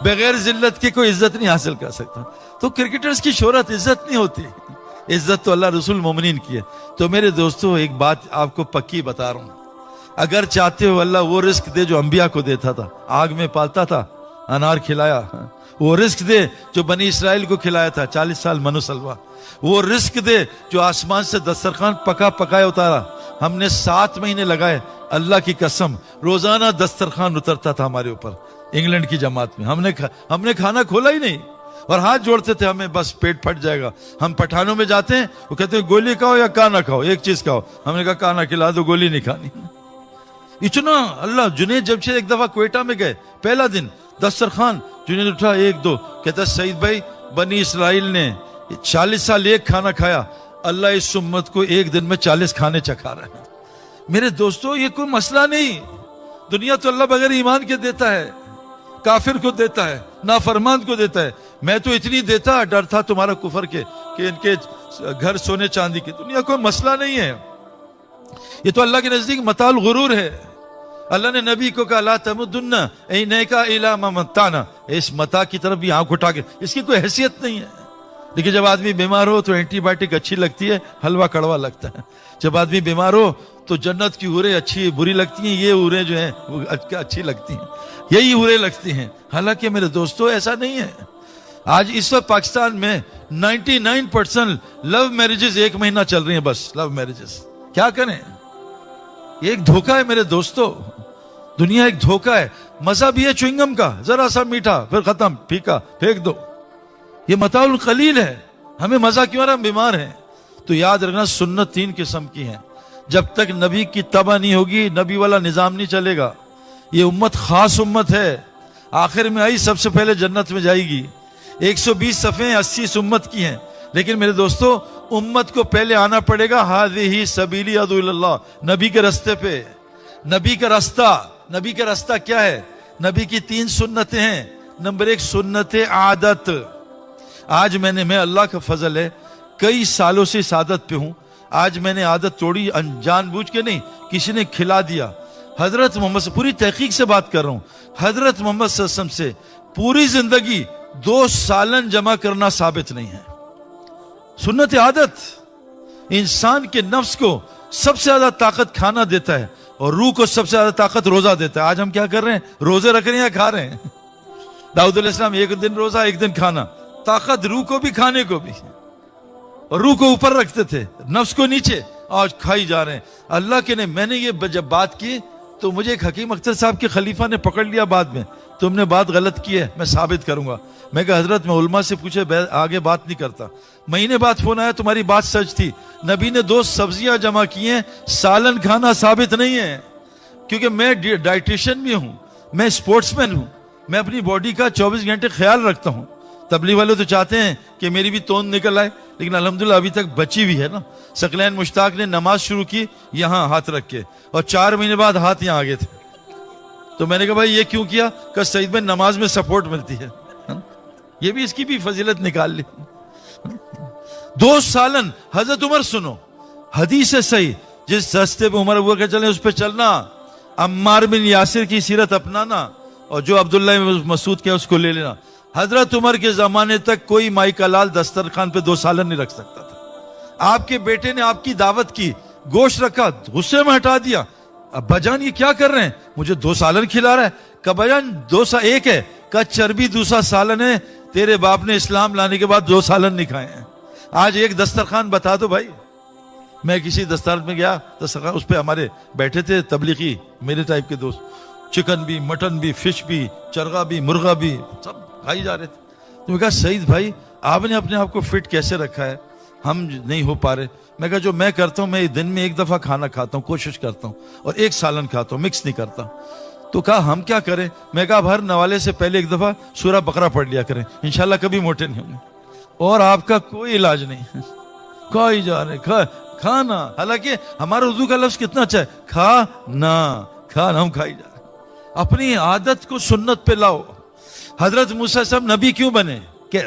बगैर जिल्लत के कोई इज्जत नहीं हासिल कर सकता। तो क्रिकेटर्स की शोहरत इज्जत नहीं होती, इज्जत तो अल्लाह रसूल मोमिनीन की है। तो मेरे दोस्तों एक बात आपको पक्की बता रहा हूं, अगर चाहते हो अल्लाह वो रिस्क दे जो अंबिया को देता था, आग में पालता था, अनार खिलाया, वो रिस्क दे जो बनी इसराइल को खिलाया था 40 साल मनुसलवा, वो रिस्क दे जो आसमान से दस्तरखान पका पकाए उतारा, हमने 7 महीने लगाए, अल्लाह की कसम रोजाना दस्तरखान उतरता था हमारे ऊपर इंग्लैंड की जमात में। हमने खाना खोला ही नहीं और हाथ जोड़ते थे, हमें बस पेट फट जाएगा। हम पठानों में जाते हैं, वो कहते हैं गोली खाओ या काना खाओ, एक चीज खाओ। हमने कहा काना खिला दो, गोली नहीं खानी। इतना अल्लाह। जुनेद जमशेद एक दफा क्वेटा में गए, पहला दिन दस्तरखान, जुनेद उठा 1-2, कहता सईद भाई बनी इसराइल ने 40 साल एक खाना खाया, अल्लाह इस उम्मत को एक दिन में 40 खाने चखा रहा है। मेरे दोस्तों ये कोई मसला नहीं, दुनिया तो अल्लाह बगैर ईमान के देता है, काफिर को देता है, नाफरमान को देता है। मैं तो इतनी देता, डर था तुम्हारा कुफर के कि इनके घर सोने चांदी के। दुनिया कोई मसला नहीं है, ये तो अल्लाह के नजदीक मताल गुरूर है। अल्लाह ने नबी को कहा ला तमुद्दुन्ना ऐनैका इला मा मत्ताना, इस मता की तरफ भी आंख उठा के, इसकी कोई हैसियत नहीं है। लेकिन जब आदमी बीमार हो तो एंटीबायोटिक अच्छी लगती है, हलवा कड़वा लगता है। जब आदमी बीमार हो तो जन्नत की हुरें अच्छी बुरी लगती हैं, ये हुरें जो हैं वो अच्छी लगती हैं, यही हुरें लगती हैं। हालांकि मेरे दोस्तों ऐसा नहीं है। आज इस वक्त पाकिस्तान में 99% लव मैरिजेस 1 महीना चल रही हैं, बस लव मैरिजेस। क्या करें, ये एक धोखा है मेरे दोस्तों, दुनिया एक धोखा है। मजा भी है च्युइंगम का, जरा सा मीठा फिर खत्म, फीका फेंक दो, ये मताउल कलील है। हमें मजा क्यों आ रहा, हम बीमार हैं। तो याद रखना सुन्नत 3 किस्म की है, जब तक नबी की तबा नहीं होगी नबी वाला निजाम नहीं चलेगा। ये उम्मत खास उम्मत है, आखिर में आई सबसे पहले जन्नत में जाएगी। 120 सफ़े 80 इस उम्मत की हैं, लेकिन मेरे दोस्तों उम्मत को पहले आना पड़ेगा हाज़िही सबीली अदू इल्लल्लाह, नबी के रास्ते पे। नबी का रास्ता क्या है? नबी की 3 सुन्नतें हैं। नंबर 1 सुन्नत आदत। आज मैं अल्लाह का फजल है कई सालों से इस आदत पे हूं। आज मैंने आदत तोड़ी, जानबूझ के नहीं, किसी ने खिला दिया। हजरत मोहम्मद से पूरी तहकीक से बात कर रहा हूं, हजरत मोहम्मद सल्लल्लाहु अलैहि वसल्लम से पूरी जिंदगी 2 सालन जमा करना साबित नहीं है। सुन्नत आदत इंसान के नफ्स को सबसे ज्यादा ताकत खाना देता है और रूह को सबसे ज्यादा ताकत रोजा देता है। आज हम क्या कर रहे हैं, रोजे रख रहे हैं या खा रहे हैं? दाऊद अलैहिस्सलाम 1 दिन रोजा 1 दिन खाना, ताकत रूह को भी खाने को भी। और रूह को ऊपर रखते थे, नफ्स को नीचे, आज खाई जा रहे हैं। अल्लाह के ने, मैंने ये जब बात की तो मुझे एक हकीम अख्तर साहब के खलीफा ने पकड़ लिया बाद में, तुमने बात गलत की है, मैं साबित करूंगा। मैं कहा हजरत मैं उलमा से पूछे आगे बात नहीं करता। महीने बाद फोन आया तुम्हारी बात सच थी, नबी ने 2 सब्जियां जमा की हैं, सालन खाना साबित नहीं है। क्योंकि मैं डाइटिशियन भी हूं, मैं स्पोर्ट्समैन हूं, मैं अपनी बॉडी का 24 घंटे ख्याल रखता हूं। तबलीग वाले तो चाहते हैं कि मेरी भी तोंद निकल आए, लेकिन अल्हम्दुलिल्लाह अभी तक बची भी है ना। सकलैन मुश्ताक ने नमाज शुरू की यहां हाथ रख के, और 4 महीने बाद हाथ यहां आ गए थे। तो मैंने कहा भाई ये क्यों किया? कहा सईद भाई नमाज में सपोर्ट मिलती है। ये भी इसकी भी फजीलत निकाल ली। 2 सालन। हजरत उमर सुनो, हदीस है सही, जिस रास्ते पे उमर हुआ चले उस पर चलना, अम्मार बिन यासिर की सीरत अपनाना, और जो अब्दुल्ला मसूद के उसको ले लेना। हजरत उमर के जमाने तक कोई माई का लाल दस्तरखान पे 2 सालन नहीं रख सकता था। आपके बेटे ने आपकी दावत की, गोश्त रखा, गुस्से में हटा दिया। अब्बाजान ये क्या कर रहे हैं, मुझे 2 सालन खिला रहा है। कब्बाजान 2 एक है, का चर्बी दूसरा सालन है, तेरे बाप ने इस्लाम लाने के बाद 2 सालन नहीं खाए हैं। आज एक दस्तरखान बता दो भाई। मैं किसी दस्तरखान में गया, दस्तरखान उस पर हमारे बैठे थे तबलीगी मेरे टाइप के दोस्त, चिकन भी, मटन भी, फिश भी, चरगा भी, मुर्गा भी, सब खाई जा रहे थे। तो मैं कहा सईद भाई आपने अपने आप को फिट कैसे रखा है, हम नहीं हो पा रहे। मैं कहा जो मैं करता हूं, मैं दिन में 1 दफा खाना खाता हूं, कोशिश करता हूं, और 1 सालन खाता हूं, मिक्स नहीं करता। तो कहा हम क्या करें? मैं कहा हर नवाले से पहले 1 दफा सूरह बकरा पढ़ लिया करें, इंशाल्लाह कभी मोटे नहीं होंगे। और आपका कोई इलाज नहीं। खाई जा रहे, खाना। हालांकि हमारा उर्दू का लफ्ज कितना अच्छा है, खाना, हम खाई जा रहे। अपनी आदत को सुन्नत पे लाओ। हजरत मूसा साहब नबी क्यों बने? क्या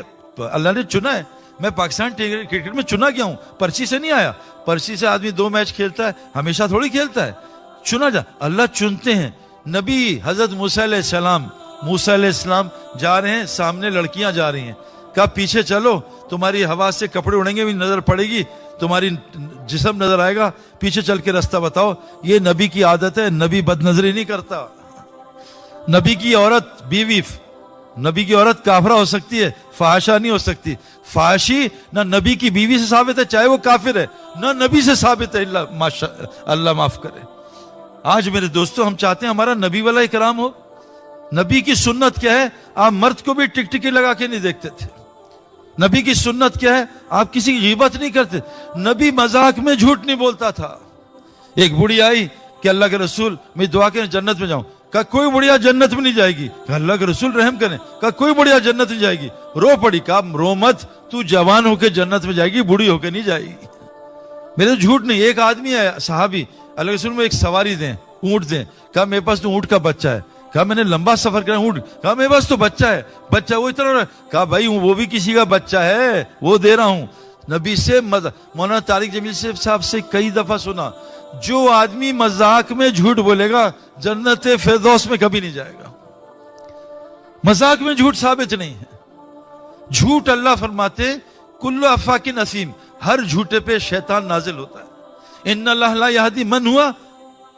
अल्लाह ने चुना है? मैं पाकिस्तान क्रिकेट में चुना गया हूं, पर्ची से नहीं आया। पर्ची से आदमी 2 मैच खेलता है, हमेशा थोड़ी खेलता है। चुना जा, अल्लाह चुनते हैं। नबी हजरत मूसा अलैहिस्सलाम मूसा अलैहिस्सलाम जा रहे हैं, सामने लड़कियां जा रही हैं, कहा पीछे चलो, तुम्हारी हवा से कपड़े उड़ेंगे भी, नजर पड़ेगी, तुम्हारी जिस्म नजर आएगा, पीछे चल के रास्ता बताओ। ये नबी की आदत है, नबी बदनजरी नहीं करता। नबी की औरत बीवी, नबी की औरत काफरा हो सकती है, फाहशा नहीं हो सकती। फाहशी ना नबी की बीवी से साबित है, चाहे वो काफिर है, ना नबी से साबित है, अल्लाह माफ करे। आज मेरे दोस्तों, हम चाहते हैं हमारा नबी वाला इकराम हो। नबी की सुन्नत क्या है? आप मर्द को भी टिकटिकी लगा के नहीं देखते थे। नबी की सुन्नत क्या है? आप किसी की गीबत नहीं करते। नबी मजाक में झूठ नहीं बोलता था। एक बुढ़ी आई कि अल्लाह के रसूल, मैं दुआ करें जन्नत में जाऊं। कहा कोई बुढ़िया जन्नत में नहीं जाएगी। कहा अल्लाह के रसूल रहम करें। कहा कोई बुढ़िया जन्नत में जाएगी। रो पड़ी। कहा रो मत, तू जवान होकर जन्नत में जाएगी, बूढ़ी होकर नहीं जाएगी। मेरे झूठ नहीं। एक आदमी है सहाबी, अल्लाह के रसूल में एक सवारी दें, ऊंट दें। कहा मेरे पास तो ऊंट का बच्चा है। कहा मैंने लंबा सफर करा ऊंट। कहा मेरे पास तो बच्चा है। बच्चा वो इतना। कहा भाई वो भी किसी का बच्चा है, वो दे रहा हूं। नबी से मौलाना तारिक जमील साहब से कई दफा सुना, जो आदमी मजाक में झूठ बोलेगा जन्नत फिरदौस में कभी नहीं जाएगा। मजाक में झूठ साबित नहीं है। झूठ अल्लाह फरमाते कुल्लु अफाकिन असीम, हर झूठे पे शैतान नाजिल होता है। इन्नल्लाह ला यहदी मन हुआ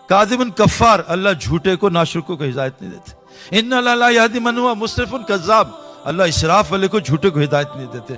कादिबन कफ्फार, अल्लाह झूठे को नाशुक्रों को हिदायत नहीं देते। इन्नल्लाह ला यहदी मन हुआ मुस्रिफुन कज़्ज़ाब, अल्लाह इसराफ वाले को झूठे को हिदायत नहीं देते।